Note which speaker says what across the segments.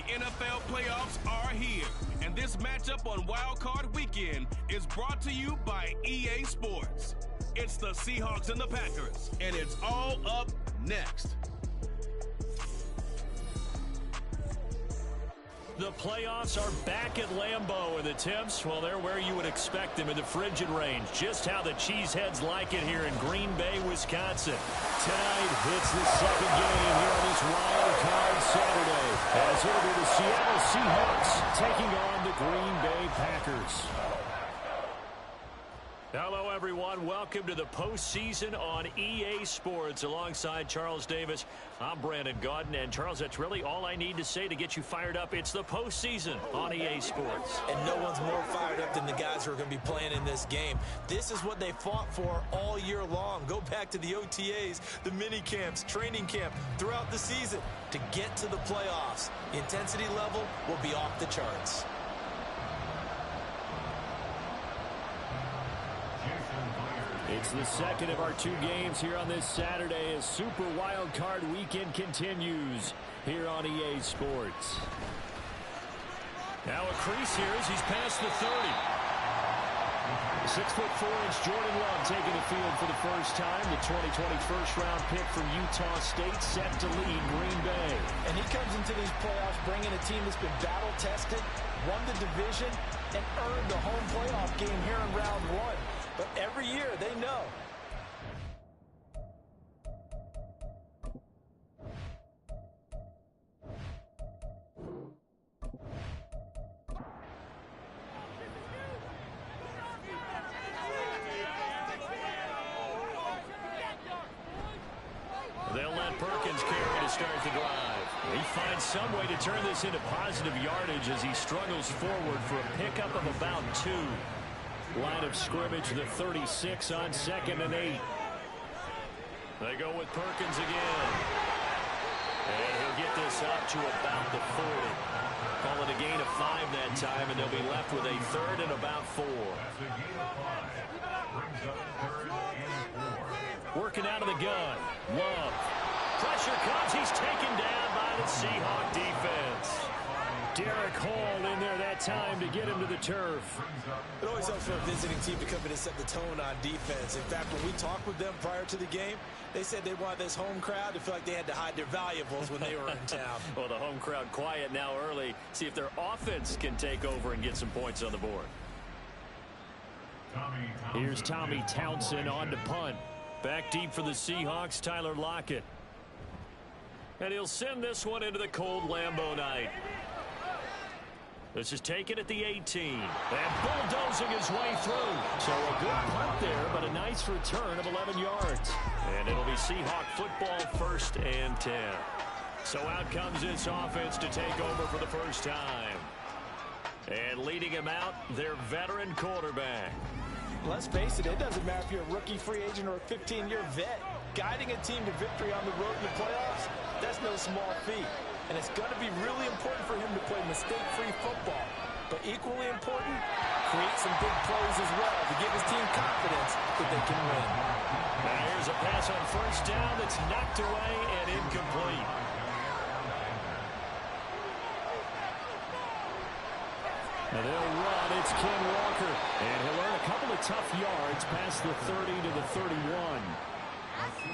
Speaker 1: The NFL playoffs are here, and this matchup on Wild Card Weekend is brought to you by EA Sports. It's the Seahawks and the Packers, and it's all up next.
Speaker 2: The playoffs are back at Lambeau, and the temps, well, they're where you would expect them in the frigid range. Just how the Cheeseheads like it here in Green Bay, Wisconsin. Tonight, it's the second game here on this Wild Card Saturday, as it'll be the Seattle Seahawks taking on the Green Bay Packers. Hello, everyone. Welcome to the postseason on EA Sports. Alongside Charles Davis, I'm Brandon Gaudin. And, Charles, that's really all I need to say to get you fired up. It's the postseason on EA Sports.
Speaker 3: And no one's more fired up than the guys who are going to be playing in this game. This is what they fought for all year long. Go back to the OTAs, the mini camps, training camp, throughout the season to get to the playoffs. The intensity level will be off the charts.
Speaker 2: It's the second of our two games here on this Saturday as Super Wild Card Weekend continues here on EA Sports. Now a crease here as he's past the 30. 6'4" Jordan Love taking the field for the first time. The 2020 first-round pick from Utah State set to lead Green Bay.
Speaker 4: And he comes into these playoffs bringing a team that's been battle-tested, won the division, and earned the home playoff game here in round one. But every year, they know.
Speaker 2: They'll let Perkins carry to start the drive. He finds some way to turn this into positive yardage as he struggles forward for a pickup of about 2. Line of scrimmage, the 36 on 2nd and 8. They go with Perkins again. And he'll get this up to about the 40. Call it a gain of 5 that time, and they'll be left with a 3rd and about 4. Working out of the gun. Love. Pressure comes. He's taken down by the Seahawk defense. Derek Hall in there that time to get him to the turf.
Speaker 3: It always helps for a visiting team to come in and set the tone on defense. In fact, when we talked with them prior to the game, they said they wanted this home crowd to feel like they had to hide their valuables when they were in town.
Speaker 2: Well, the home crowd quiet now early. See if their offense can take over and get some points on the board. Here's Tommy Townsend on to punt. Back deep for the Seahawks, Tyler Lockett. And he'll send this one into the cold Lambeau night. This is taken at the 18. And bulldozing his way through. So a good punt there, but a nice return of 11 yards. And it'll be Seahawk football 1st and 10. So out comes this offense to take over for the first time. And leading him out, their veteran quarterback.
Speaker 4: Let's face it, it doesn't matter if you're a rookie free agent or a 15-year vet. Guiding a team to victory on the road in the playoffs, that's no small feat. And it's going to be really important for him to play mistake-free football. But equally important, create some big plays as well to give his team confidence that they can win.
Speaker 2: Now here's a pass on 1st down that's knocked away and incomplete. Now they'll run. It's Ken Walker. And he'll earn a couple of tough yards past the 30 to the 31.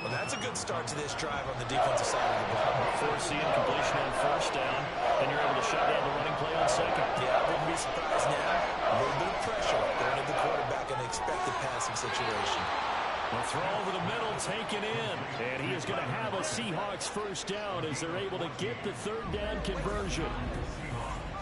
Speaker 3: Well, that's a good start to this drive on the defensive side of the ball.
Speaker 2: Force the incompletion on 1st down, and you're able to shut down the running play on 2nd.
Speaker 3: Yeah, I wouldn't be surprised now. A little bit of pressure going at the quarterback in the expected passing situation.
Speaker 2: A throw over the middle taken in. And he is going to have a Seahawks 1st down as they're able to get the 3rd down conversion.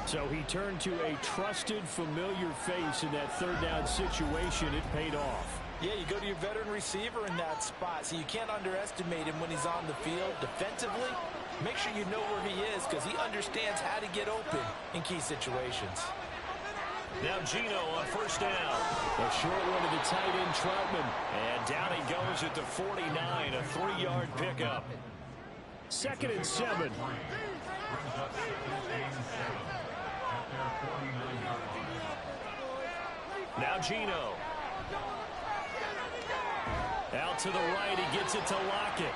Speaker 2: So he turned to a trusted, familiar face in that 3rd down situation. It paid off.
Speaker 4: Yeah, you go to your veteran receiver in that spot, so you can't underestimate him when he's on the field. Defensively, make sure you know where he is because he understands how to get open in key situations.
Speaker 2: Now Gino on 1st down. A short one to the tight end, Troutman. And down he goes at the 49, a 3-yard pickup. 2nd and 7. Now Gino. Out to the right, he gets it to Lockett.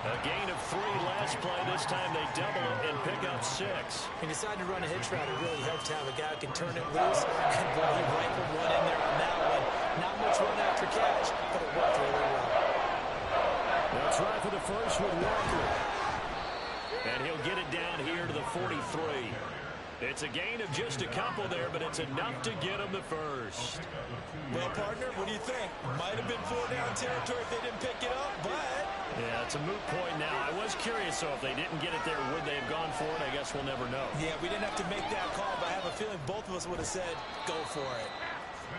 Speaker 2: A gain of 3 last play. This time they double it and pick up 6.
Speaker 3: He decided to run a hitch route. It really helped to have a guy who can turn it loose. And boy, he rifled one in there on that one. Not much run after catch, but it worked really well.
Speaker 2: They'll try for the first with Walker. And he'll get it down here to the 43. It's a gain of just a couple there, but it's enough to get him the first.
Speaker 3: Well, partner, what do you think? Might have been 4-down territory if they didn't pick it up, but...
Speaker 2: Yeah, it's a moot point now. I was curious, so if they didn't get it there, would they have gone for it? I guess we'll never know.
Speaker 3: Yeah, we didn't have to make that call, but I have a feeling both of us would have said, go for it.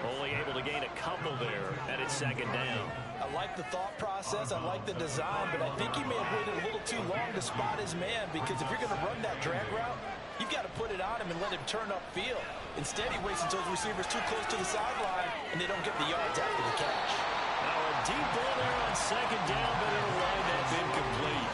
Speaker 2: Only able to gain a couple there, and it's second down.
Speaker 4: I like the thought process. I like the design, but I think he may have waited a little too long to spot his man, because if you're going to run that drag route, you've got to put it on him and let him turn upfield. Instead, he waits until his receivers too close to the sideline, and they don't get the yards after the catch.
Speaker 2: Now a deep ball there on second down, but it'll wind up incomplete.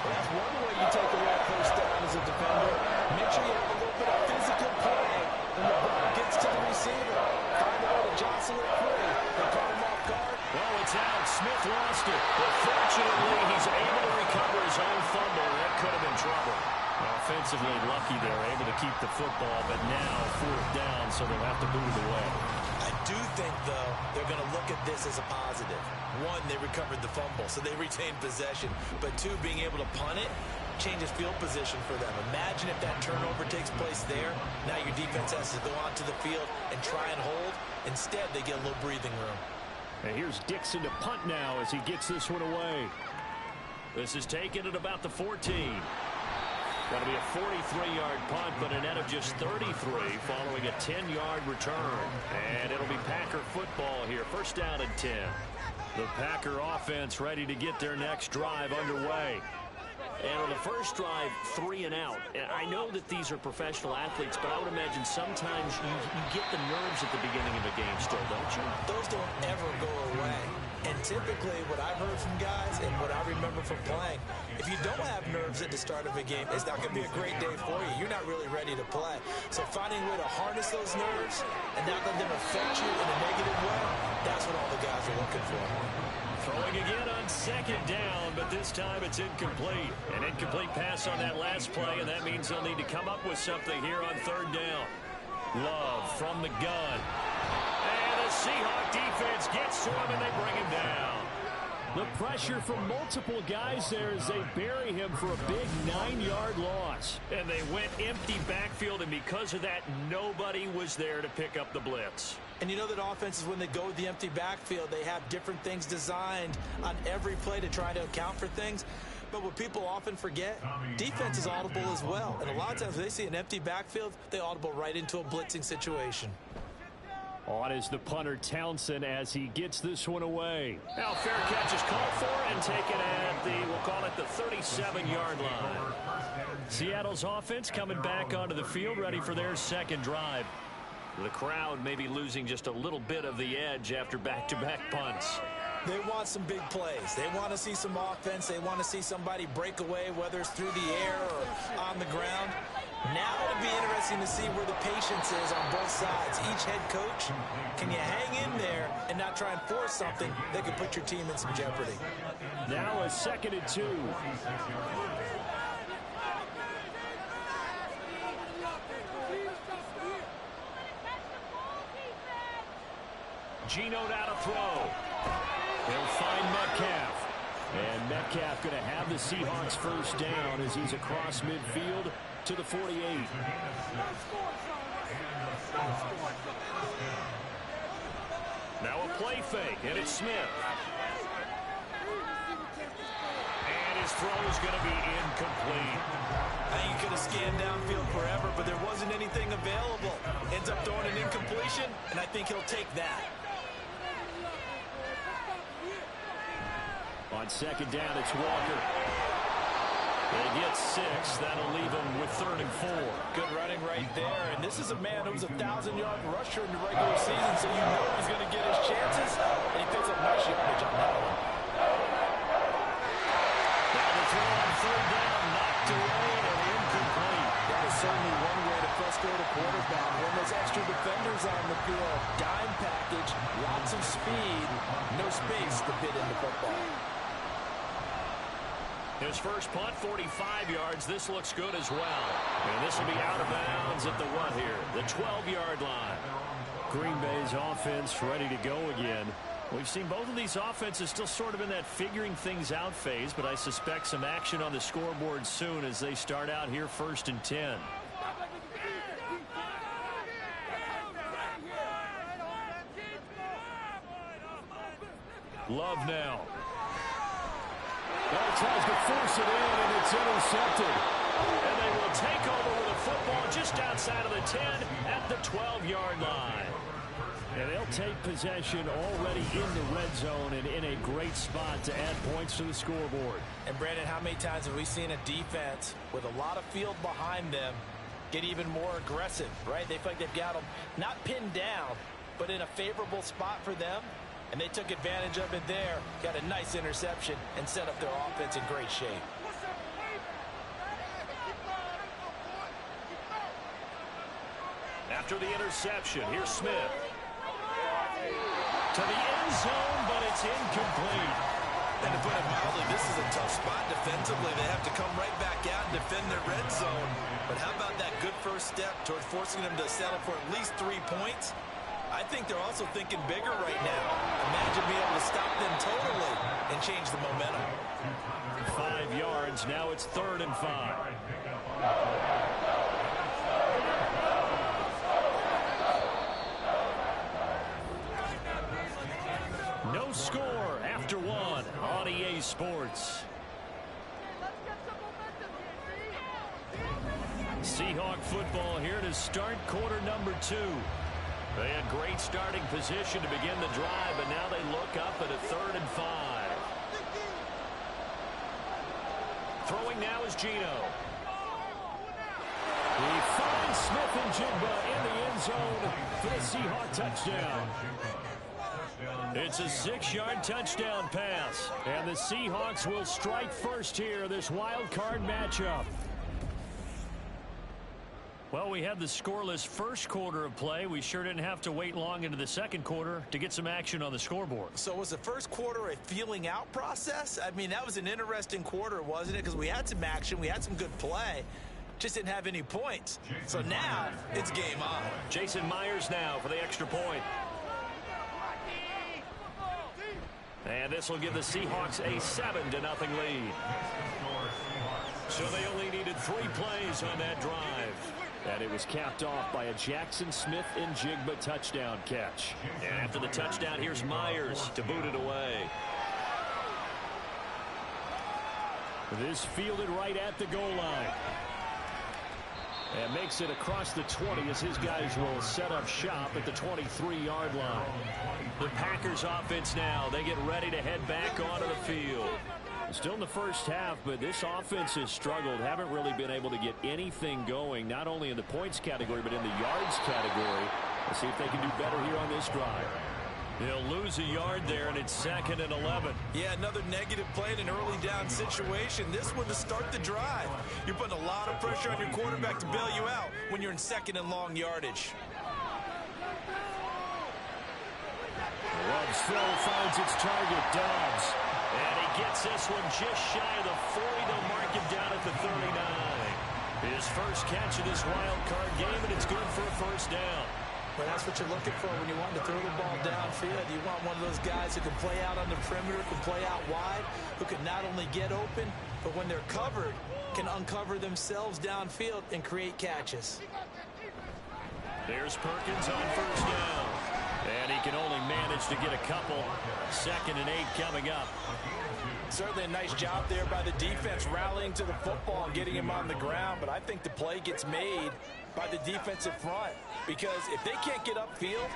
Speaker 4: Well, that's one way you take away a first down as a defender. Make sure you have a little bit of physical play when the ball gets to the receiver. Find a way to jostle it free. They caught him off guard.
Speaker 2: Well, it's out. Smith lost it. But fortunately, he's able to recover his own fumble. That could have been trouble. Offensively lucky they're able to keep the football, but now 4th down, so they'll have to boot it away.
Speaker 3: I do think, though, they're going to look at this as a positive. 1, they recovered the fumble, so they retained possession. But 2, being able to punt it changes field position for them. Imagine if that turnover takes place there. Now your defense has to go onto the field and try and hold. Instead, they get a little breathing room.
Speaker 2: And here's Dixon to punt now as he gets this one away. This is taken at about the 14. Going to be a 43-yard punt, but a net of just 33 following a 10-yard return. And it'll be Packer football here. First down and 10. The Packer offense ready to get their next drive underway. And on the first drive, 3 and out. And I know that these are professional athletes, but I would imagine sometimes you get the nerves at the beginning of a game still, don't you?
Speaker 3: Those don't ever go away. And typically, what I've heard from guys and what I remember from playing, if you don't have nerves at the start of a game, it's not going to be a great day for you. You're not really ready to play. So finding a way to harness those nerves and not let them affect you in a negative way, that's what all the guys are looking for.
Speaker 2: Throwing again on second down, but this time it's incomplete. An incomplete pass on that last play, and that means they'll need to come up with something here on 3rd down. Love from the gun. And the Seahawk defense gets to him, and they bring him down. The pressure from multiple guys there as they bury him for a big 9-yard loss. And they went empty backfield, and because of that, nobody was there to pick up the blitz.
Speaker 3: And you know that offenses, when they go with the empty backfield, they have different things designed on every play to try to account for things. But what people often forget, defense is audible as well. And a lot of times when they see an empty backfield, they audible right into a blitzing situation.
Speaker 2: On is the punter Townsend as he gets this one away. Now fair catch is called for and taken at the, we'll call it the 37-yard line. Seattle's offense coming back onto the field, ready for their second drive. The crowd may be losing just a little bit of the edge after back-to-back punts.
Speaker 3: They want some big plays. They want to see some offense. They want to see somebody break away, whether it's through the air or on the ground. Now it'll be interesting to see where the patience is on both sides. Each head coach, can you hang in there and not try and force something that could put your team in some jeopardy?
Speaker 2: Now a 2nd and 2. Geno down to throw. He'll find Metcalf. And Metcalf going to have the Seahawks first down as he's across midfield to the 48. Now a play fake, and it's Smith. And his throw is going to be incomplete.
Speaker 3: I think he could have scanned downfield forever, but there wasn't anything available. Ends up throwing an incompletion, and I think he'll take that.
Speaker 2: On second down, it's Walker. They get 6. That'll leave him with 3rd and 4.
Speaker 4: Good running right there. And this is a man who's a 1,000-yard rusher in the regular season, so you know he's going to get his chances. And he picks up nice yardage on that one.
Speaker 2: Now the throw on 3rd down, knocked away and incomplete.
Speaker 4: That is certainly one way to frustrate a quarterback. When there's extra defenders on the field, dime package, lots of speed, no space to fit into football.
Speaker 2: His first punt, 45 yards. This looks good as well. And this will be out of bounds at the what here? The 12-yard line. Green Bay's offense ready to go again. We've seen both of these offenses still sort of in that figuring things out phase, but I suspect some action on the scoreboard soon as they start out here 1st and 10. Love now.
Speaker 5: Tries to force it in, and it's intercepted.
Speaker 2: And they will take over with a football just outside of the 10 at the 12-yard line.
Speaker 5: And they'll take possession already in the red zone and in a great spot to add points to the scoreboard.
Speaker 4: And, Brandon, how many times have we seen a defense with a lot of field behind them get even more aggressive, right? They feel like they've got them not pinned down, but in a favorable spot for them. And they took advantage of it there, got a nice interception, and set up their offense in great shape.
Speaker 2: After the interception, here's Smith. To the end zone, but it's incomplete.
Speaker 3: And to put it mildly, this is a tough spot defensively. They have to come right back out and defend their red zone. But how about that good first step towards forcing them to settle for at least 3 points? I think they're also thinking bigger right now. Imagine being able to stop them totally and change the momentum.
Speaker 2: 5 yards. Now it's 3rd and 5. No score after 1 on EA Sports. Seahawk football here to start quarter number 2. They had great starting position to begin the drive, but now they look up at a 3rd and 5. Throwing now is Geno.
Speaker 5: He finds Smith and Jigba in the end zone for the Seahawk touchdown.
Speaker 2: It's a 6-yard touchdown pass.
Speaker 5: And the Seahawks will strike first here, this wild card matchup.
Speaker 2: Well, we had the scoreless first quarter of play. We sure didn't have to wait long into the second quarter to get some action on the scoreboard.
Speaker 3: So was the first quarter a feeling out process? I mean, that was an interesting quarter, wasn't it? Because we had some action, we had some good play, just didn't have any points. So now it's game on.
Speaker 2: Jason Myers now for the extra point. And this will give the Seahawks a 7-0 lead. So they only needed 3 plays on that drive.
Speaker 5: And it was capped off by a Jackson Smith and Jigba touchdown catch.
Speaker 2: And after the touchdown, here's Myers to boot it away.
Speaker 5: This fielded right at the goal line. And makes it across the 20 as his guys will set up shop at the 23-yard line.
Speaker 2: The Packers offense now, they get ready to head back onto the field.
Speaker 5: Still in the first half, but this offense has struggled. Haven't really been able to get anything going, not only in the points category, but in the yards category. Let's see if they can do better here on this drive.
Speaker 2: They'll lose a yard there, and it's 2nd and 11.
Speaker 3: Yeah, another negative play in an early down situation. This one to start the drive. You're putting a lot of pressure on your quarterback to bail you out when you're in 2nd and long yardage.
Speaker 5: Run still finds its target, Dobbs.
Speaker 2: And he gets this one just shy of the 40. They'll mark him down at the 39. His first catch of this wild card game, and it's good for a first down.
Speaker 4: Well, that's what you're looking for when you want to throw the ball downfield. You want one of those guys who can play out on the perimeter, can play out wide, who can not only get open, but when they're covered, can uncover themselves downfield and create catches.
Speaker 2: There's Perkins on first down. And he can only manage to get a couple. 2nd and 8 coming up.
Speaker 4: Certainly a nice job there by the defense rallying to the football and getting him on the ground. But I think the play gets made by the defensive front. Because if they can't get upfield,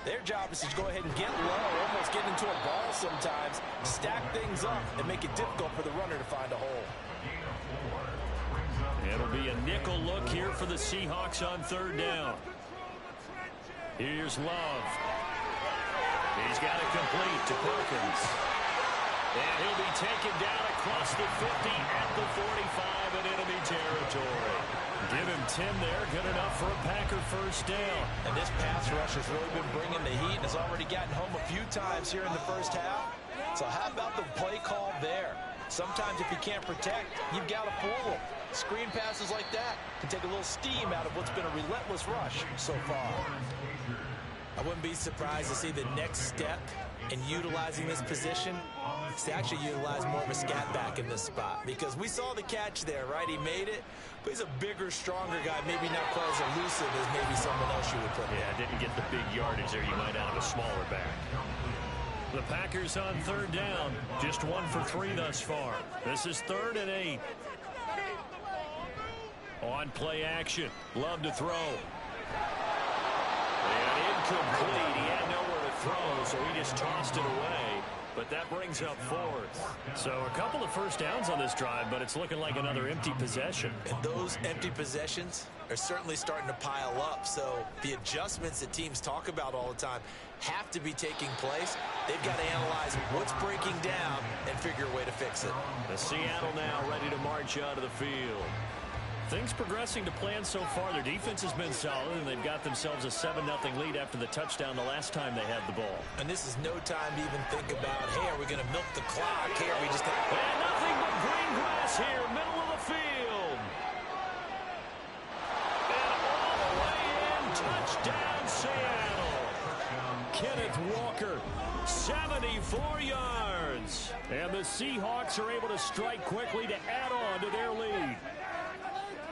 Speaker 4: their job is to go ahead and get low, almost get into a ball sometimes, stack things up, and make it difficult for the runner to find a hole.
Speaker 2: It'll be a nickel look here for the Seahawks on 3rd down. Here's Love. He's got it complete to Perkins. And he'll be taken down across the 50 at the 45 and enemy territory. Give him 10 there. Good enough for a Packer first down.
Speaker 4: And this pass rush has really been bringing the heat and has already gotten home a few times here in the first half. So how about the play call there? Sometimes if you can't protect, you've got to fool them. Screen passes like that can take a little steam out of what's been a relentless rush so far.
Speaker 3: I wouldn't be surprised to see the next step in utilizing this position is to actually utilize more of a scat back in this spot, because we saw the catch there, right? He made it, but he's a bigger, stronger guy, maybe not quite as elusive as maybe someone else you would put in.
Speaker 2: Yeah, didn't get the big yardage there you might out of a smaller back. The Packers on third down, just 1 for 3 thus far. This is 3rd and 8. On play action, Love to throw. And incomplete. He had nowhere to throw, so he just tossed it away. But that brings up 4th. So a couple of first downs on this drive, but it's looking like another empty possession.
Speaker 3: And those empty possessions are certainly starting to pile up. So the adjustments that teams talk about all the time have to be taking place. They've got to analyze what's breaking down and figure a way to fix it.
Speaker 2: The Seattle now ready to march out of the field. Things progressing to plan so far. Their defense has been solid, and they've got themselves a 7-0 lead after the touchdown the last time they had the ball.
Speaker 3: And this is no time to even think about, hey, are we going to milk the clock? Hey, are we just going to...
Speaker 2: And nothing but green grass here, middle of the field. And all the way in, touchdown Seattle. Kenneth Walker, 74 yards. And the Seahawks are able to strike quickly to add on to their lead.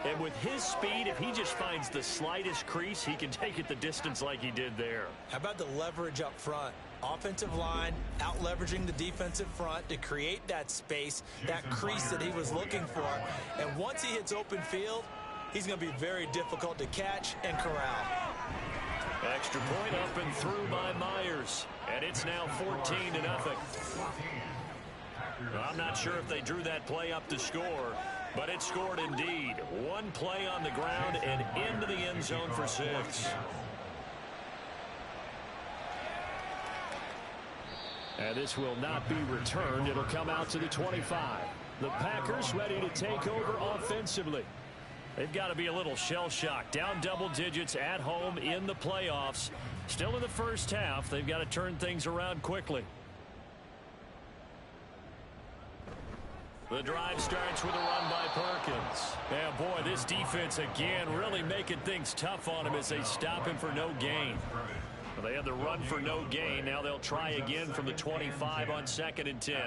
Speaker 2: And with his speed, if he just finds the slightest crease, he can take it the distance like he did there.
Speaker 3: How about the leverage up front? Offensive line out-leveraging the defensive front to create that space, that crease that he was looking for. And once he hits open field, he's going to be very difficult to catch and corral.
Speaker 2: Extra point up and through by Myers. And it's now 14-0. I'm not sure if they drew that play up to score, but it scored indeed. One play on the ground and into the end zone for 6. And this will not be returned. It'll come out to the 25. The Packers ready to take over offensively. They've got to be a little shell-shocked. Down double digits at home in the playoffs. Still in the first half. They've got to turn things around quickly. The drive starts with a run by Perkins. And boy, this defense again really making things tough on him as they stop him for no gain. Well, they had the run for no gain. Now they'll try again from the 25 on 2nd and 10.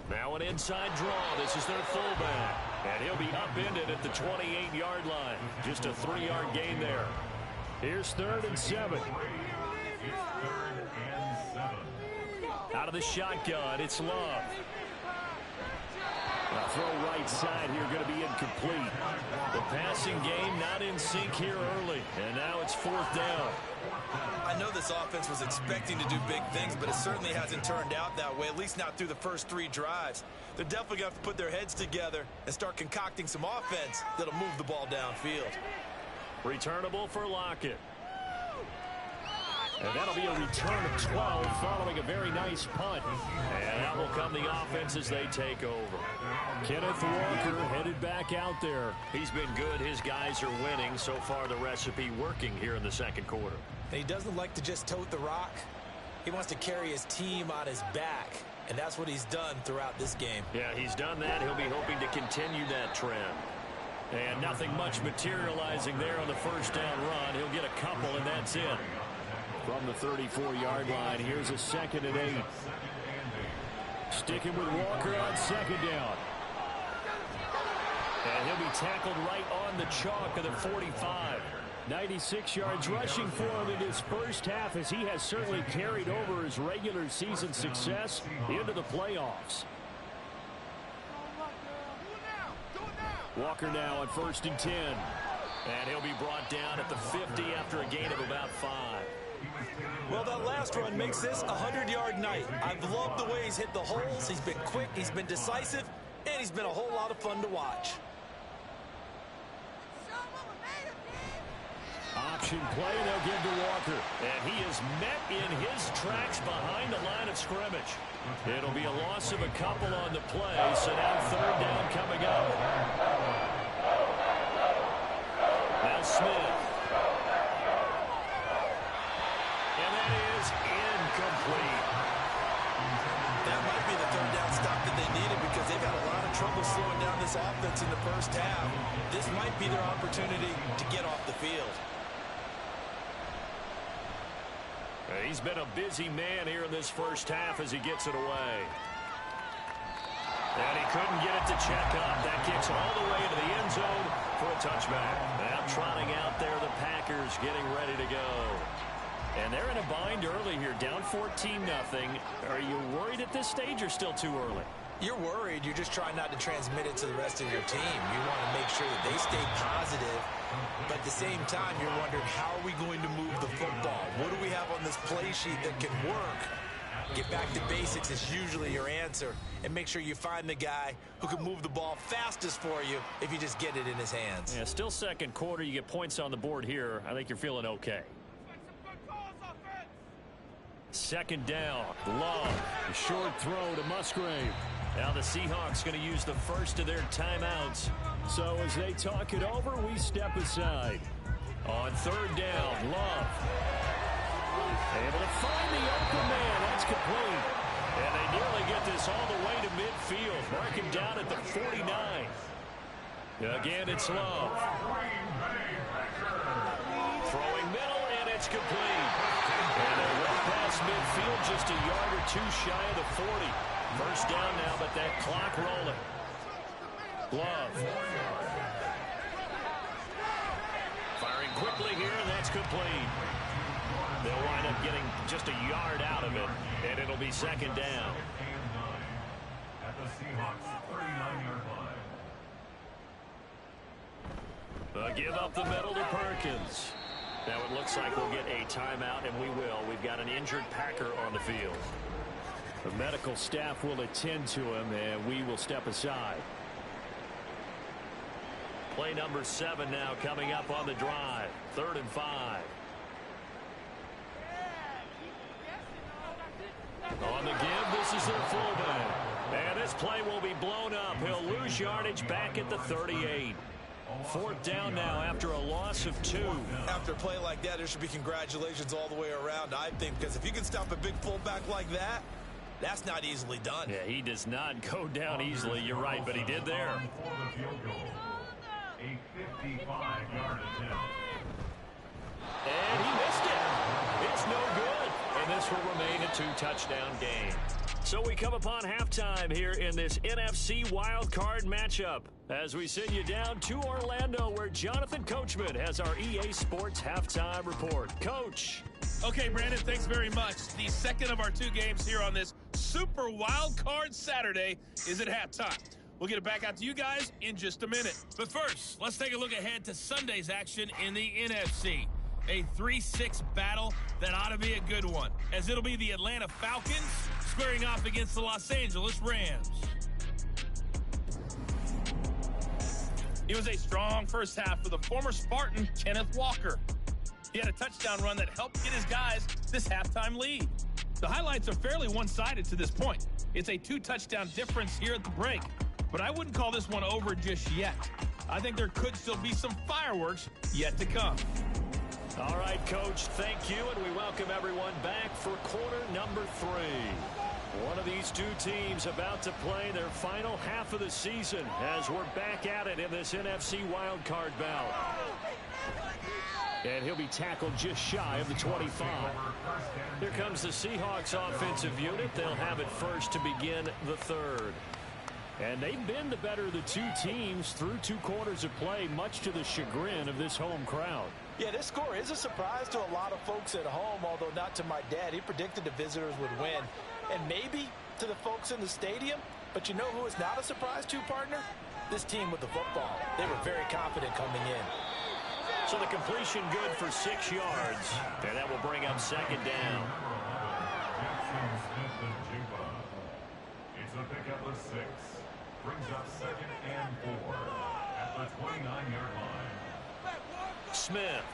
Speaker 2: Now an inside draw. This is their fullback. And he'll be upended at the 28-yard line. Just a 3-yard gain there. Here's 3rd and 7. Out of the shotgun, it's Love. A throw right side here going to be incomplete. The passing game not in sync here early. And now it's 4th down.
Speaker 3: I know this offense was expecting to do big things, but it certainly hasn't turned out that way, at least not through the first 3 drives. They're definitely going to have to put their heads together and start concocting some offense that'll move the ball downfield.
Speaker 2: Returnable for Lockett. And that'll be a return of 12 following a very nice punt. And out will come the offense as they take over. Kenneth Walker headed back out there. He's been good. His guys are winning. So far, the recipe working here in the second quarter.
Speaker 3: And he doesn't like to just tote the rock. He wants to carry his team on his back. And that's what he's done throughout this game.
Speaker 2: Yeah, he's done that. He'll be hoping to continue that trend. And nothing much materializing there on the first down run. He'll get a couple, and that's it. From the 34-yard line, here's a 2nd and 8. Sticking with Walker on 2nd down. And he'll be tackled right on the chalk of the 45. 96 yards rushing for him in his first half, as he has certainly carried over his regular season success into the playoffs. Walker now on 1st and 10. And he'll be brought down at the 50 after a gain of about 5.
Speaker 3: Well, that last run makes this a 100-yard night. I've loved the way he's hit the holes. He's been quick, he's been decisive, and he's been a whole lot of fun to watch.
Speaker 2: Option play, they'll give to Walker. And he is met in his tracks behind the line of scrimmage. It'll be a loss of a couple on the play, so now 3rd down coming up. Now Smith. And that is incomplete.
Speaker 3: That might be the third down stop that they needed because they've had a lot of trouble slowing down this offense in the first half. This might be their opportunity to get off the field.
Speaker 2: He's been a busy man here in this first half as he gets it away. And he couldn't get it to check up. That kicks all the way into the end zone for a touchback. Now trotting out there, the Packers getting ready to go. And they're in a bind early here, down 14-0. Are you worried at this stage or still too early?
Speaker 3: You're worried. You're just trying not to transmit it to the rest of your team. You want to make sure that they stay positive. But at the same time, you're wondering, how are we going to move the football? What do we have on this play sheet that can work? Get back to basics is usually your answer. And make sure you find the guy who can move the ball fastest for you if you just get it in his hands.
Speaker 2: Yeah, still second quarter. You get points on the board here. I think you're feeling okay. Second down. Love. A short throw to Musgrave. Now the Seahawks going to use the first of their timeouts. So as they talk it over, we step aside. On third down, Love. Able to find the open man. That's complete. And they nearly get this all the way to midfield. Mark him down at the 49. Again, it's Love. Throwing middle, and it's complete. And they're well past midfield, just a yard or two shy of the 40. First down now, but that clock rolling. Love. Firing quickly here, and that's complete. They'll wind up getting just a yard out of it, and it'll be second down.
Speaker 6: At the Seahawks 39-yard line.
Speaker 2: Give up the middle to Perkins. Now it looks like we'll get a timeout, and we will. We've got an injured Packer on the field. The medical staff will attend to him, and we will step aside. Play number 7 now coming up on the drive. 3rd and 5. On the give, this is their fullback. And this play will be blown up. He'll lose yardage back at the 38. 4th down now after a loss of 2.
Speaker 3: After a play like that, there should be congratulations all the way around, I think, because if you can stop a big fullback like that, that's not easily done.
Speaker 2: Yeah, he does not go down easily. You're right, but he did there.
Speaker 6: A 55-yard attempt.
Speaker 2: And he missed it. It's no good. And this will remain a 2-touchdown game. So we come upon halftime here in this NFC Wild Card matchup as we send you down to Orlando where Jonathan Coachman has our EA Sports halftime report. Coach.
Speaker 1: Okay, Brandon, thanks very much. The second of our 2 games here on this Super Wild Card Saturday is at halftime. We'll get it back out to you guys in just a minute. But first, let's take a look ahead to Sunday's action in the NFC. A 3-6 battle that ought to be a good one, as it'll be the Atlanta Falcons squaring off against the Los Angeles Rams. It was a strong first half for the former Spartan, Kenneth Walker. He had a touchdown run that helped get his guys this halftime lead. The highlights are fairly one-sided to this point. It's a 2-touchdown difference here at the break, but I wouldn't call this one over just yet. I think there could still be some fireworks yet to come.
Speaker 2: All right, Coach, thank you, and we welcome everyone back for quarter number 3. One of these 2 teams about to play their final half of the season as we're back at it in this NFC Wild Card bout. And he'll be tackled just shy of the 25. Here comes the Seahawks offensive unit. They'll have it first to begin the 3rd. And they've been the better of the 2 teams through 2 quarters of play, much to the chagrin of this home crowd.
Speaker 4: Yeah, this score is a surprise to a lot of folks at home, although not to my dad. He predicted the visitors would win. And maybe to the folks in the stadium, but you know who is not a surprise to, partner? This team with the football. They were very confident coming in.
Speaker 2: So the completion good for 6 yards, and that will bring up second down.
Speaker 6: It's a pickup of 6. Brings up 2nd and 4 at the 29-yard line.
Speaker 2: Smith.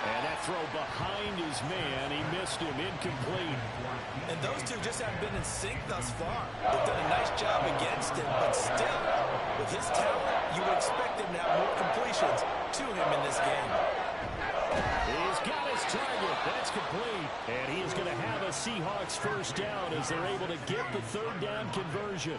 Speaker 2: And that throw behind his man. He missed him. Incomplete.
Speaker 3: And those 2 just haven't been in sync thus far. They've done a nice job against him, but still, with his talent, you would expect him to have more completions to him in this game.
Speaker 2: He's got his
Speaker 5: target. That's complete. And he is going to have a Seahawks first down as they're able to get the third down conversion.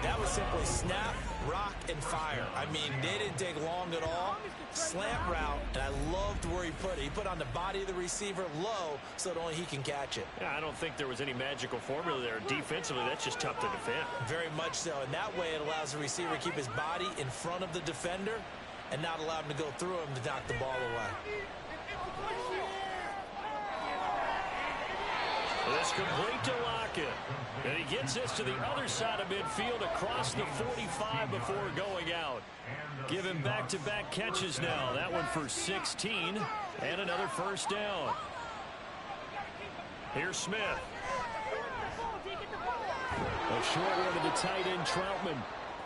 Speaker 3: That was simply snap, rock, and fire. I mean, they didn't take long at all. Slant route, and I loved where he put it. He put on the body of the receiver low so that only he can catch it.
Speaker 2: Yeah, I don't think there was any magical formula there. Defensively, that's just tough to defend.
Speaker 3: Very much so. And that way it allows the receiver to keep his body in front of the defender and not allow him to go through him to knock the ball away.
Speaker 2: It's complete to Lockett. And he gets this to the other side of midfield across the 45 before going out. Give him back-to-back catches now. That one for 16 and another first down. Here's Smith.
Speaker 5: A short one to the tight end, Troutman.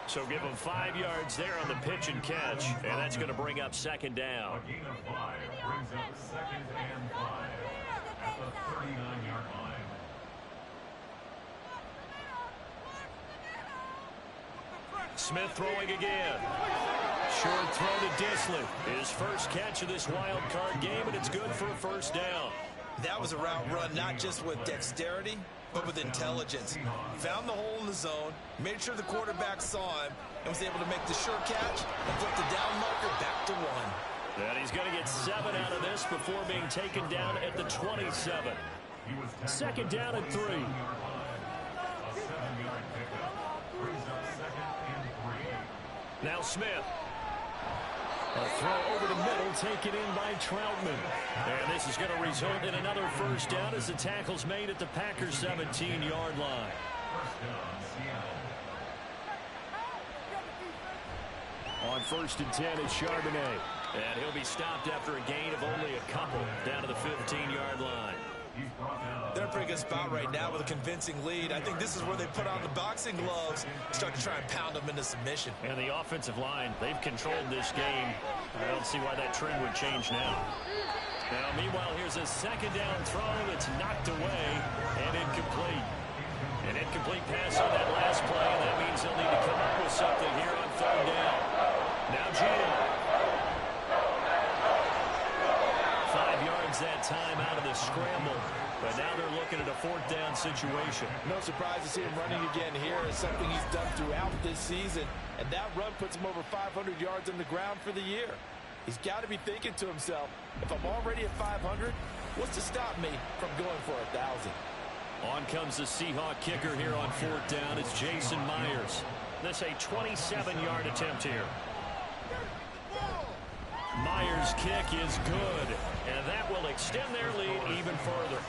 Speaker 2: So give him 5 yards there on the pitch and catch. And that's going to bring up second down.
Speaker 6: A gain of 5 brings up 2nd and 5 at the 39-yard line.
Speaker 2: Smith throwing again. Short throw to Disley. His first catch of this wild card game, and it's good for a first down.
Speaker 3: That was a route run not just with dexterity, but with intelligence. Found the hole in the zone, made sure the quarterback saw him, and was able to make the sure catch and flip the down marker back to 1.
Speaker 2: And he's going to get 7 out of this before being taken down at the 27.
Speaker 5: Second down and 3.
Speaker 6: A 7-yard pickup brings up 2nd and 3.
Speaker 2: Now Smith.
Speaker 5: A throw over the middle taken in by Troutman.
Speaker 2: And this is going to result in another first down as the tackle's made at the Packers' 17-yard line.
Speaker 6: First down, Seattle.
Speaker 2: On 1st and 10 is Charbonnet. And he'll be stopped after a gain of only a couple down to the 15-yard line.
Speaker 3: They're in a pretty good spot right now with a convincing lead. I think this is where they put on the boxing gloves and start to try and pound them into submission.
Speaker 2: And the offensive line, they've controlled this game. I don't see why that trend would change now. Now, meanwhile, here's a second down throw that's knocked away and incomplete. An incomplete pass on that last play, and that means they'll need to come up with something here on third down. Now Gino. 5 yards that time out of the scramble. But now they're looking at a fourth down situation.
Speaker 4: No surprise to see him running again here. It's something he's done throughout this season. And that run puts him over 500 yards on the ground for the year. He's got to be thinking to himself, if I'm already at 500, what's to stop me from going for 1,000?
Speaker 2: On comes the Seahawk kicker here on fourth down. It's Jason Myers. This a 27-yard attempt here. Myers' kick is good, and that will extend their lead even further.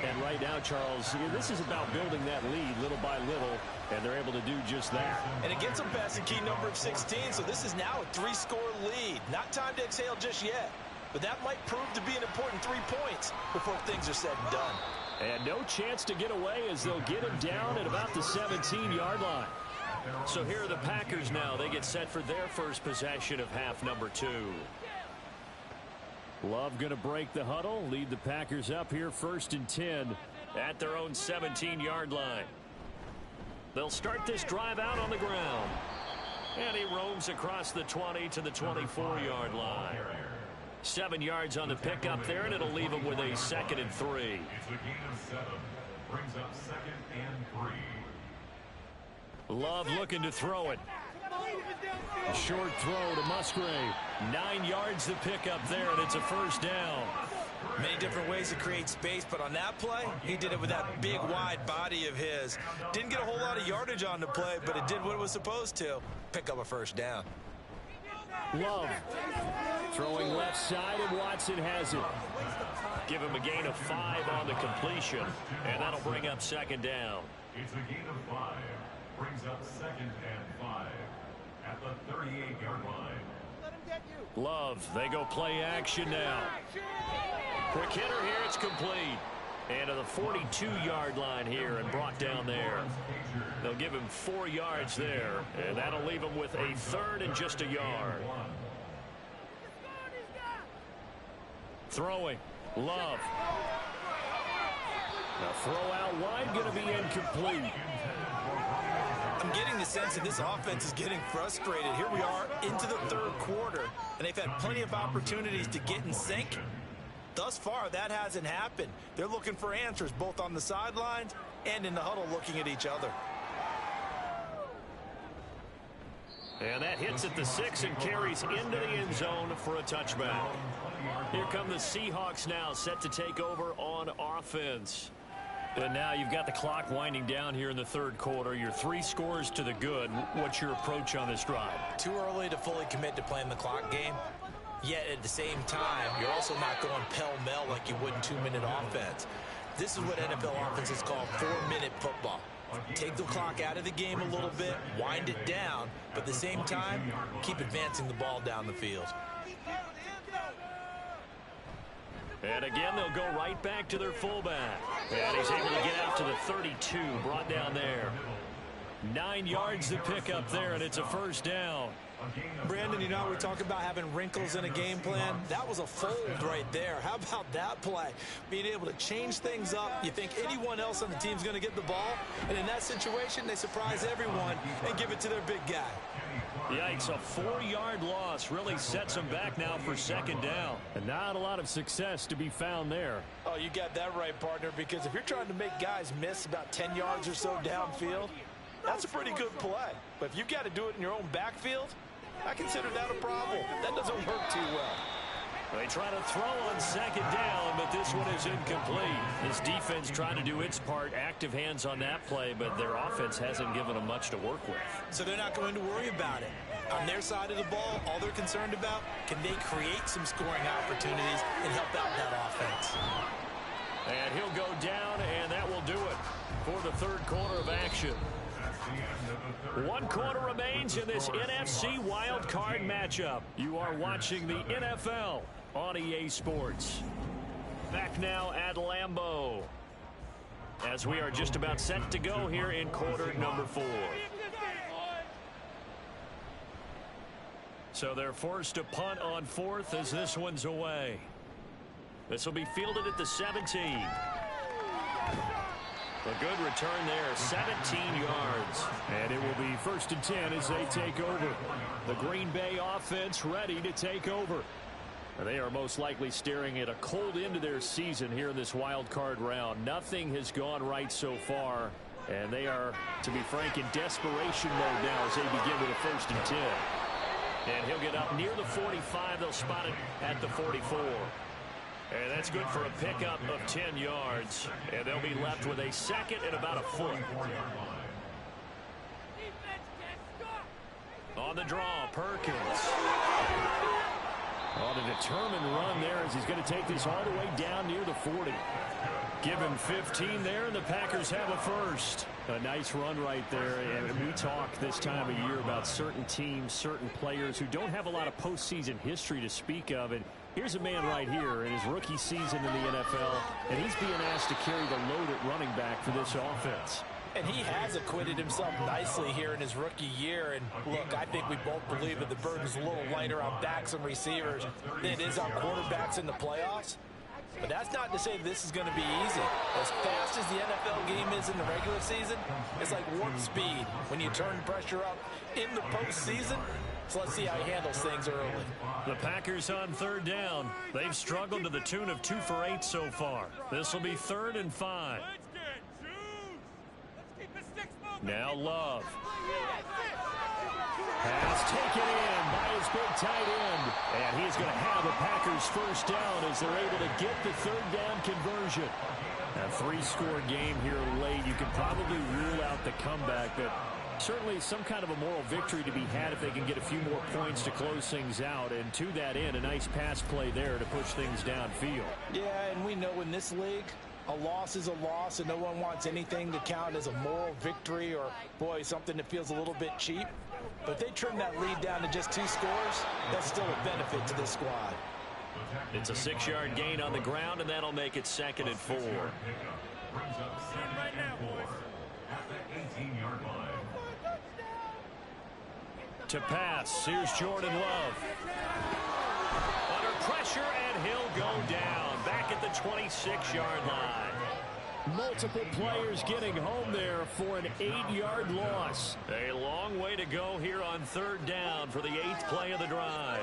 Speaker 5: And right now, Charles, this is about building that lead little by little, and they're able to do just that.
Speaker 3: And it gets them past the key number of 16, so this is now a 3-score lead. Not time to exhale just yet, but that might prove to be an important 3 points before things are said and done.
Speaker 5: And no chance to get away as they'll get him down at about the 17-yard line.
Speaker 2: So here are the Packers now. They get set for their first possession of half number 2.
Speaker 5: Love going to break the huddle, lead the Packers up here 1st and 10
Speaker 2: at their own 17-yard line. They'll start this drive out on the ground. And he roams across the 20 to the 24-yard line. 7 yards on the pickup there, and it'll leave him with a 2nd and 3.
Speaker 6: It's a gain of 7. Brings up 2nd and 3.
Speaker 2: Love looking to throw it.
Speaker 5: A short throw to Musgrave.
Speaker 2: 9 yards to pick up there, and it's a first down.
Speaker 3: Many different ways to create space, but on that play, he did it with that big, wide body of his. Didn't get a whole lot of yardage on the play, but it did what it was supposed to. Pick up a first down.
Speaker 5: Love throwing left side, and Watson has it.
Speaker 2: Give him a gain of 5 on the completion, and that'll bring up 2nd down.
Speaker 6: It's a gain of 5. Brings up 2nd and 5 at the 38-yard line.
Speaker 2: Love, they go play action now. Quick hitter here, it's complete. And to the 42-yard line here and brought down there. They'll give him 4 yards there, and that'll leave him with a 3rd and just a yard. Throwing, Love. The throw out wide going to be incomplete.
Speaker 3: I'm getting the sense that this offense is getting frustrated. Here we are into the 3rd quarter, and they've had plenty of opportunities to get in sync,
Speaker 4: Thus far, that hasn't happened. They're looking for answers both on the sidelines and in the huddle looking at each other.
Speaker 5: And that hits at the 6 and carries into the end zone for a touchback. Here come the Seahawks now, set to take over on offense. And now you've got the clock winding down here in the third quarter. You're 3 scores to the good. What's your approach on this drive?
Speaker 3: Too early to fully commit to playing the clock game. Yet at the same time, you're also not going pell-mell like you would in 2-minute offense. This is what NFL offenses call 4-minute football. Take the clock out of the game a little bit, wind it down, but at the same time, keep advancing the ball down the field.
Speaker 5: And again, they'll go right back to their fullback. And he's able to get out to the 32, brought down there. 9 yards to pick up there, and it's a first down.
Speaker 4: Brandon, you know, we talk about having wrinkles in a game plan. That was a fold right there. How about that play? Being able to change things up. You think anyone else on the team's going to get the ball, and in that situation, they surprise everyone and give it to their big guy.
Speaker 5: Yikes, a 4-yard loss really sets them back now for second down. And not a lot of success to be found there.
Speaker 4: Oh, you got that right, partner, because if you're trying to make guys miss about 10 yards or so downfield, that's a pretty good play. But if you've got to do it in your own backfield, I consider that a problem. That doesn't work too well.
Speaker 5: They try to throw on second down, but this one is incomplete. This defense trying to do its part, active hands on that play, but their offense hasn't given them much to work with.
Speaker 3: So they're not going to worry about it. On their side of the ball, all they're concerned about, can they create some scoring opportunities and help out that offense?
Speaker 5: And he'll go down, and that will do it for the third quarter of action. 1 quarter remains in this NFC Wild Card matchup. You are watching the NFL on EA Sports. Back now at Lambeau, as we are just about set to go here in quarter number 4. So they're forced to punt on 4th as this one's away. This will be fielded at the 17. A good return there, 17 yards. And it will be 1st and 10 as they take over. The Green Bay offense ready to take over. And they are most likely staring at a cold end to their season here in this wild card round. Nothing has gone right so far. And they are, to be frank, in desperation mode now as they begin with a 1st and 10. And he'll get up near the 45. They'll spot it at the 44. And that's good for a pickup of 10 yards. And they'll be left with a 2nd and about a foot. On the draw, Perkins. On a determined run there as he's going to take this all the way down near the 40. Give him 15 there, and the Packers have a first. A nice run right there. And we talk this time of year about certain teams, certain players who don't have a lot of postseason history to speak of. And here's a man right here in his rookie season in the NFL, and he's being asked to carry the load at running back for this offense.
Speaker 4: And he has acquitted himself nicely here in his rookie year. And look, I think we both believe that the burden's a little lighter on backs and receivers than it is on quarterbacks in the playoffs. But that's not to say this is going to be easy. As fast as the NFL game is in the regular season, it's like warp speed when you turn pressure up in the postseason. So let's see how he handles things early.
Speaker 5: The Packers on 3rd down. They've struggled to the tune of 2 for 8 so far. This will be 3rd and 5. Now Love. Pass taken in by his big tight end. And he's going to have the Packers first down as they're able to get the 3rd down conversion. A 3-score game here late. You can probably rule out the comeback, but certainly some kind of a moral victory to be had if they can get a few more points to close things out. And to that end, a nice pass play there to push things downfield.
Speaker 4: Yeah, and we know in this league, a loss is a loss, and no one wants anything to count as a moral victory or, boy, something that feels a little bit cheap. But if they trim that lead down to just 2 scores, that's still a benefit to this squad.
Speaker 5: It's a 6-yard gain on the ground, and that'll make it 2nd and 4. To pass, here's Jordan Love. Under pressure, and he'll go down. Back at the 26-yard line. Multiple players getting home there for an 8-yard loss. A long way to go here on 3rd down for the 8th play of the drive.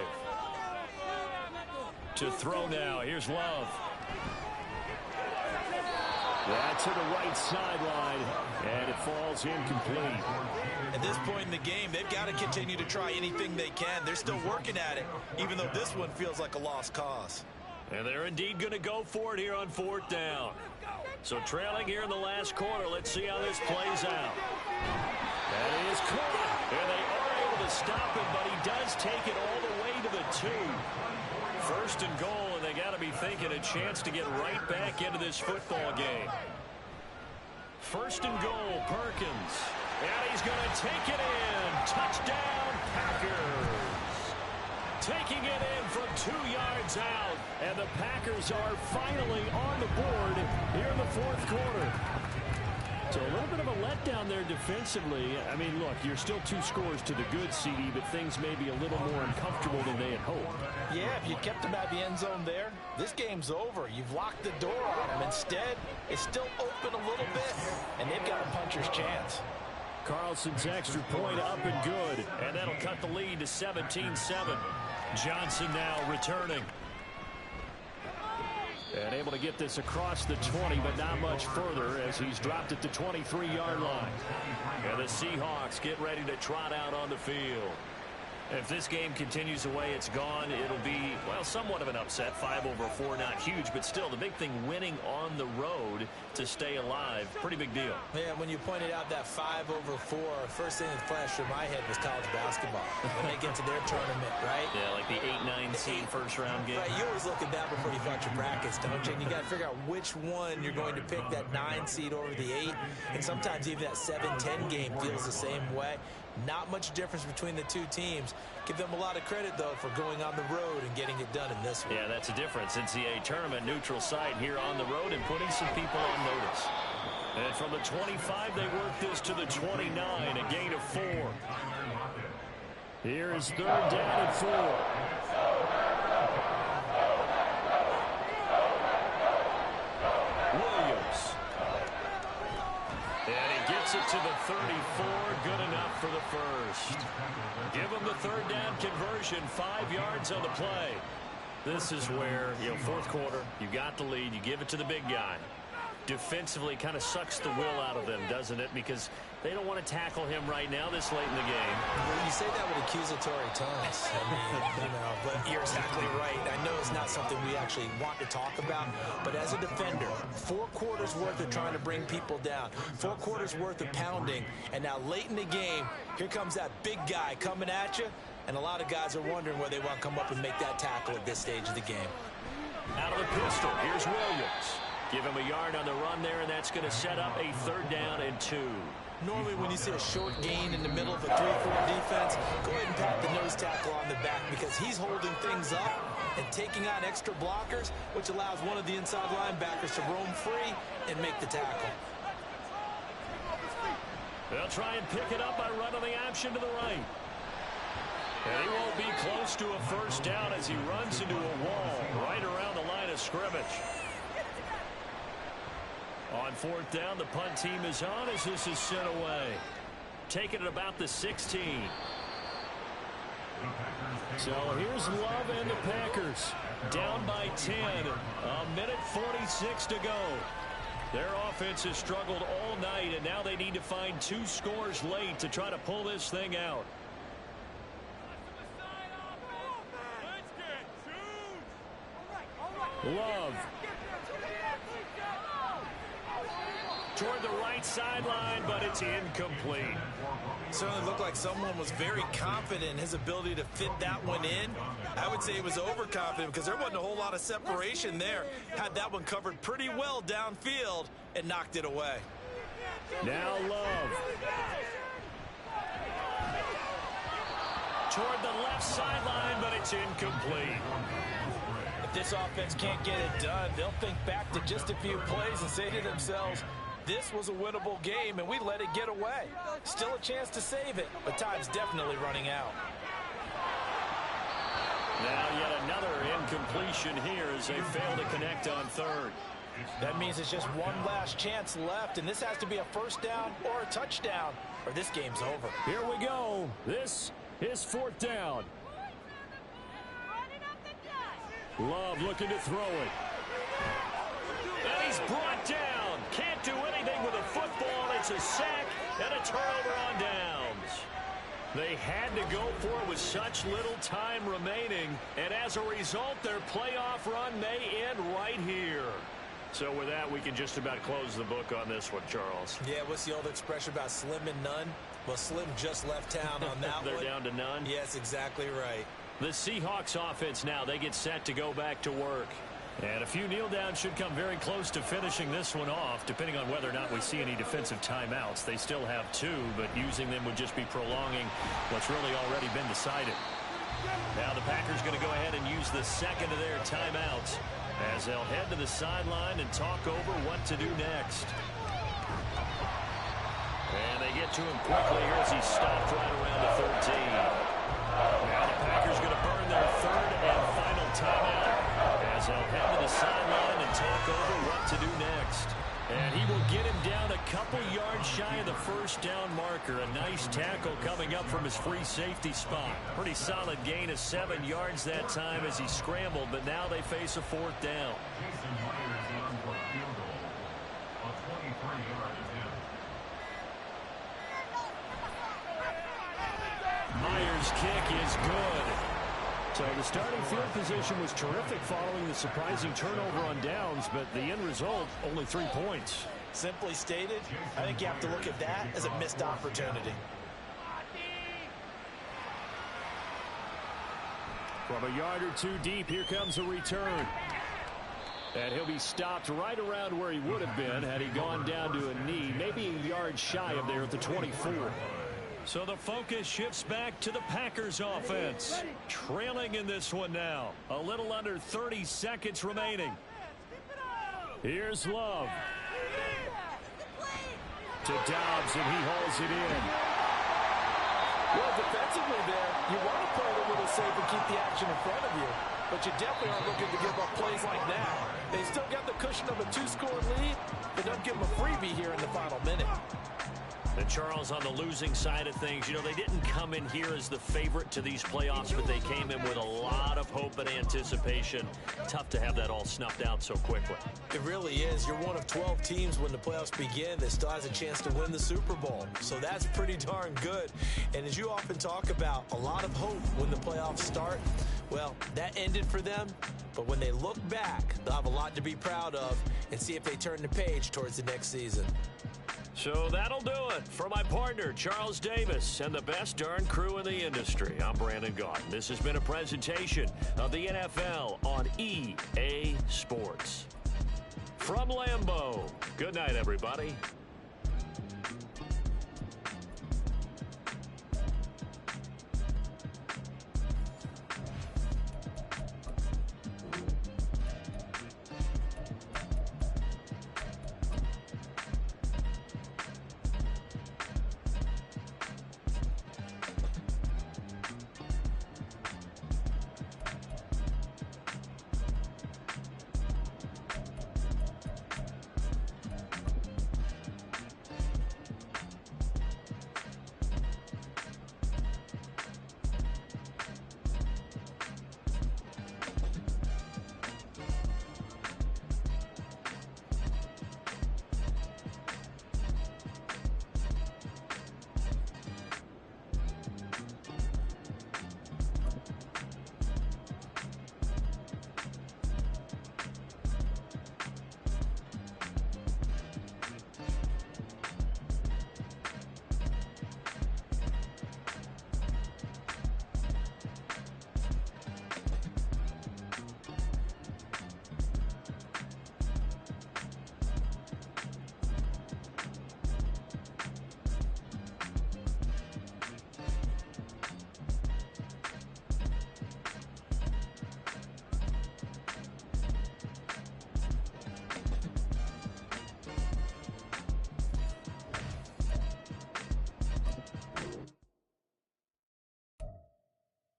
Speaker 5: To throw now. Here's Love. That's to the right sideline, and it falls incomplete.
Speaker 3: At this point in the game, they've got to continue to try anything they can. They're still working at it, even though this one feels like a lost cause.
Speaker 5: And they're indeed going to go for it here on 4th down. So trailing here in the last quarter, let's see how this plays out. That is caught, and they are able to stop it, but he does take it all the way to the 2. 1st and goal, and they got to be thinking a chance to get right back into this football game. 1st and goal, Perkins. And he's going to take it in. Touchdown, Packers. Taking it in from 2 yards out. And the Packers are finally on the board here in the 4th quarter. So a little bit of a letdown there defensively. I mean, look, you're still 2 scores to the good, CD, but things may be a little more uncomfortable than they had hoped.
Speaker 4: Yeah, if you kept them at the end zone there, this game's over. You've locked the door on them. Instead, it's still open a little bit, and they've got a puncher's chance.
Speaker 5: Carlson's extra point up and good, and that'll cut the lead to 17-7. Johnson now returning. And able to get this across the 20, but not much further as he's dropped at the 23-yard line. And the Seahawks get ready to trot out on the field. If this game continues the way it's gone, it'll be, well, somewhat of an upset. 5-4, not huge, but still the big thing, winning on the road to stay alive. Pretty big deal.
Speaker 3: Yeah, when you pointed out that 5-4, first thing that flashed through my head was college basketball. When they get to their tournament, right?
Speaker 2: Yeah, like the 8-9 seed first-round game.
Speaker 3: Right, you always look at that before you start your brackets, don't you? And you got to figure out which one you're going to pick, that 9 seed over the 8. And sometimes even that 7-10 game feels the same way. Not much difference between the two teams. Give them a lot of credit, though, for going on the road and getting it done in this one.
Speaker 2: Yeah, that's a difference. NCAA tournament, neutral site here on the road and putting some people on notice. And from the 25, they work this to the 29, a gain of 4.
Speaker 5: Here is 3rd down and 4.
Speaker 2: Williams. And he gets it to the 34, good enough for the first. Give him the 3rd down conversion, 5 yards on the play. This is where, 4th quarter, you got the lead, you give it to the big guy. Defensively kind of sucks the will out of them, doesn't it? Because they don't want to tackle him right now this late in the game.
Speaker 3: Well, you say that with accusatory tones. I mean, but you're exactly right. I know it's not something we actually want to talk about, but as a defender, 4 quarters worth of trying to bring people down, 4 quarters worth of pounding, and now late in the game, here comes that big guy coming at you, and a lot of guys are wondering where they want to come up and make that tackle at this stage of the game.
Speaker 2: Out of the pistol, here's Williams. Give him a yard on the run there, and that's going to set up a 3rd down and 2.
Speaker 3: Normally when you see a short gain in the middle of a 3-4 defense, go ahead and pat the nose tackle on the back because he's holding things up and taking on extra blockers, which allows one of the inside linebackers to roam free and make the tackle.
Speaker 5: They'll try and pick it up by running the option to the right. And he won't be close to a 1st down as he runs into a wall right around the line of scrimmage. On 4th down, the punt team is on as this is sent away. Taking it about the 16. So here's Love and the Packers. Down by 10. A minute 46 to go. Their offense has struggled all night, and now they need to find 2 scores late to try to pull this thing out. Love. Toward the right sideline, but it's incomplete.
Speaker 3: Certainly looked like someone was very confident in his ability to fit that one in. I would say he was overconfident because there wasn't a whole lot of separation there. Had that one covered pretty well downfield and knocked it away.
Speaker 5: Now Love. Toward the left sideline, but it's incomplete.
Speaker 4: If this offense can't get it done, they'll think back to just a few plays and say to themselves, this was a winnable game, and we let it get away. Still a chance to save it, but time's definitely running out.
Speaker 5: Now yet another incompletion here as they fail to connect on 3rd.
Speaker 4: That means it's just one last chance left, and this has to be a 1st down or a touchdown, or this game's over.
Speaker 5: Here we go. This is 4th down. Love looking to throw it.
Speaker 2: And he's brought down. Can't do anything with a football. It's a sack and a turnover on downs. They had to go for it with such little time remaining. And as a result, their playoff run may end right here. So with that, we can just about close the book on this one, Charles.
Speaker 3: Yeah, what's the old expression about slim and none? Well, Slim just left town on that
Speaker 2: They're
Speaker 3: one.
Speaker 2: down to none?
Speaker 3: Yes, exactly right.
Speaker 2: The Seahawks offense now, they get set to go back to work.
Speaker 5: And a few kneel downs should come very close to finishing this one off, depending on whether or not we see any defensive timeouts. They still have 2, but using them would just be prolonging what's really already been decided.
Speaker 2: Now the Packers going to go ahead and use the second of their timeouts as they'll head to the sideline and talk over what to do next. And they get to him quickly here as he's stopped right around the 13. Now the Packers going to burn their third and final timeout as they'll head to the sideline and talk over what to do next. And he will get him down a couple yards shy of the first down marker. A nice tackle coming up from his free safety spot. Pretty solid gain of 7 yards that time as he scrambled, but now they face a 4th down.
Speaker 6: Jason Myers on for a field goal. A 23-yard attempt.
Speaker 5: Myers' kick is good. So the starting field position was terrific following the surprising turnover on downs, but the end result, only 3 points.
Speaker 4: Simply stated, I think you have to look at that as a missed opportunity.
Speaker 5: From a yard or 2 deep, here comes a return. And he'll be stopped right around where he would have been had he gone down to a knee, maybe a yard shy of there at the 24.
Speaker 2: So the focus shifts back to the Packers offense. Trailing in this one now. A little under 30 seconds remaining.
Speaker 5: Here's Love. To Dobbs, and he hauls it in.
Speaker 4: Well, defensively there, you want to play it a little safe and keep the action in front of you. But you definitely aren't looking to give up plays like that. They still got the cushion of a 2-score lead, but don't give them a freebie here in the final minute.
Speaker 2: And Charles, on the losing side of things, you know, they didn't come in here as the favorite to these playoffs, but they came in with a lot of hope and anticipation. Tough to have that all snuffed out so quickly.
Speaker 3: It really is. You're one of 12 teams when the playoffs begin that still has a chance to win the Super Bowl. So that's pretty darn good. And as you often talk about, a lot of hope when the playoffs start. Well, that ended for them. But when they look back, they'll have a lot to be proud of and see if they turn the page towards the next season.
Speaker 2: So that'll do it for my partner, Charles Davis, and the best darn crew in the industry. I'm Brandon Gaudin. This has been a presentation of the NFL on EA Sports. From Lambeau, good night, everybody.